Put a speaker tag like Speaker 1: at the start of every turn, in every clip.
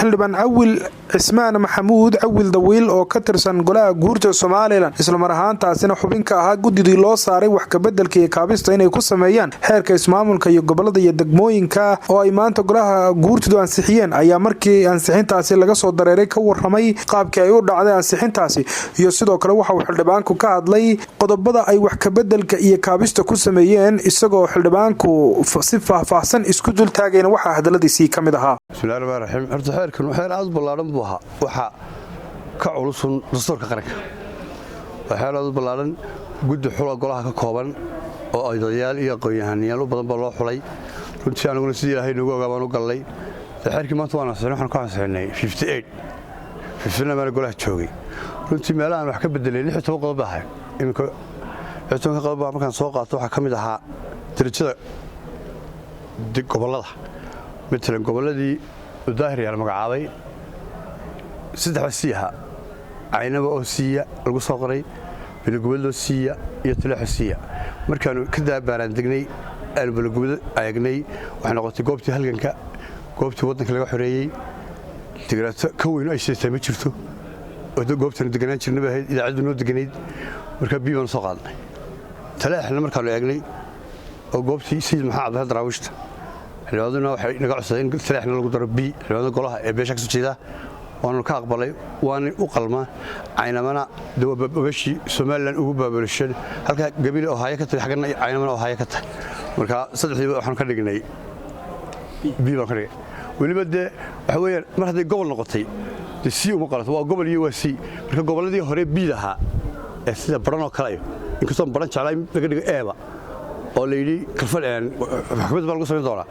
Speaker 1: xildhibaan Cawil Cismaan Maxamuud Cawil Dawiil oo ka tirsan golaha guurta Soomaaliland isla mar ahaantaasina xubin ka ahaa gudidii loo saaray wax ka bedelka iyo kaabista inay ku sameeyaan xeerka ismaamulka iyo gobolada iyo degmooyinka oo ay maanta golaha guurtidu ansixiyeen ayaa markii ansixintaasi laga soo dareeray ka waramay qaabkii ay u dhacday ansixintaasi iyo sidoo kale waxa uu xildhibaanku ka hadlay qodobada ay wax ka bedelka iyo kaabista ku sameeyeen isagoo xildhibaanku si faahfaahsan isku dul taagayna waxa hadaladiisii kamid ahaa
Speaker 2: bismillaahir rahmaanir rahiim horta xeerkan waxay aad ballaaran buu ahaa waxa ka culusun dastuurka qaranka waxay aad ballaaran guddi xulka golaha ka kooban oo odayaal iyo aqoon-yahanayaal badan baa loo xulay runtii anaguna sidii ilaahay nagu ogaabaan u galnay xeerkii maanta waan ansixinay waxaan ku ansixinay 58 meel golaha joogay runtii meelahan wax ka bedelay 16 qodob ahaa iminka 16 qodob markaan soo qaato waxa kamid ahaa darajada gobolada مثلا goboladii daahir yaal magacaabay saddex wasiiha aynaba oo siiya lagu soo qoray bilgobolo siiya iyo talaxsiya markaan ka daabaran degnay bilgobolo ayagnay waxa noqotay goobtii halganka goobtii wadanka laga xoreeyay tigraato ka weyn ay sheegtay ma jirto oo goobtan deganaan jirnaba idaacadu noo deganayd marka biiban soo qaadnay talaxna markaan ayagnay oo goobtii Sayid Maxamed Abdi Raawishta xilwaaduna waxay naga codsadeen in talaxna lagu daro bi xilwaada golaha ee beesha ka soo jeeda waanu ka aqbalay waan u qalmaa aynamana dababashi Soomaaliland ugu baabulashan halka gabil oo haya ka tahay xagana aynamana oo haya ka tahay marka saddexdiiba waxaan ka dhignay bi baan ka dhigay waliba waxa weeyaan mar haday gobol noqotay si uma qalato waa gobol iyo wasi marka goboladii hore biidaha ee sida baran oo kale inkastoo baran jeclay laga dhigo eeba oo leeydi kalfadaan maxkamad baa lagu sameyn doonaa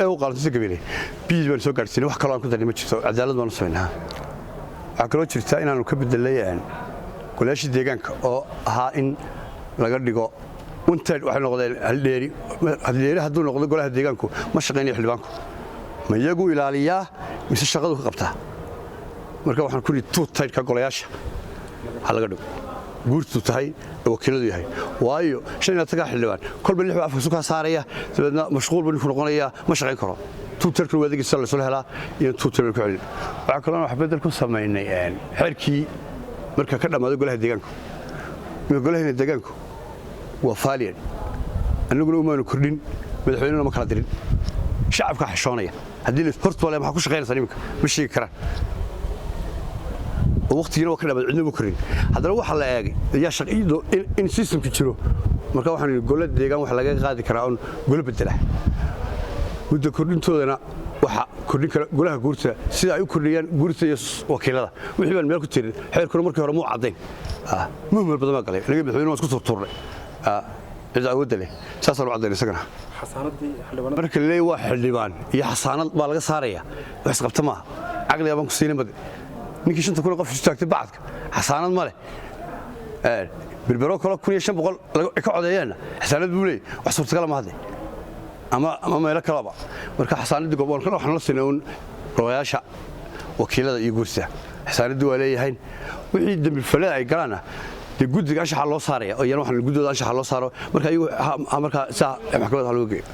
Speaker 2: oo qaadanaysa gabilay biid baan soo gaarsiinay wax kale aan ku dareemay jirto cadaalad baan sameynaa waxa kale oo jirta inaanu ka bedelayaan golaashii deegaanka oo ahaa in laga dhigo unteed waxa noqday hal hadduu noqdo golaha deegaanku ma shaqeynay xildhibaanku ma iyagu ilaaliyaa mise shaqadu ka qabtaa marka waxaan ku ridii tuutayd ka golayaasha hal laga dhigo guurtu tahay wakiiladu yahay waayo shayna taga xildhibaan kolba lix afka suka saaraya dabadna mashquul buu ku noqonaya ma shaqeyn karo tuutarku wadagiisa la soo helaa iyo tuutar ku celin waxa kale oo wax bedel ku sameeynay xeerkii marka ka dhamaado golaha deegaanku waa faaliyan anaguna uma kordhin madaxweynaha ma kala dirin shacabka xishoonaya hadii la hortooda waxa ku shaqeynaysa nimanka ma sheegi karaan waqtigiina waa ka dhabaad cidna u korin haddana waxa la eegay yaa shaqeeyo in systemku jiro marka waxaan golada deegaan wax laga qaadi karaa oo golo bedela muddo kordhintoodana waxa kordhin kara golaha guurta sida ay u kordhiyaan guurta iyo wakiilada wixii baan meel ku tirin xeerkuna markii hore muu cadeyn muhiim badan ma galay laga madaxweynuhu isku turturnay cid awood leh saas loo cadeyn isagana xasaanadii xildhibaan marka leey waa xildhibaan iyo xasaanad baa laga saaraya wax qabta ma aqliga baan ku siinay ninkii shanta kun qof istaagtay baadka xasaanad ma leh bilbaro kala 1500 ka codeeyeen xasaanad buu leeyahay wax suurtagal ma hadlay ama meel kalaba marka xasaanadii gobolka waxaan la siinay golayaasha wakiilada iyo guurta xasaanadii waa leeyahay wixii dambi falay ay galana guddiga anshaxa loo saaraya oo yar waxaan guddiga anshaxa loo saaro marka ayagu marka saa maxkamadda loo geeyo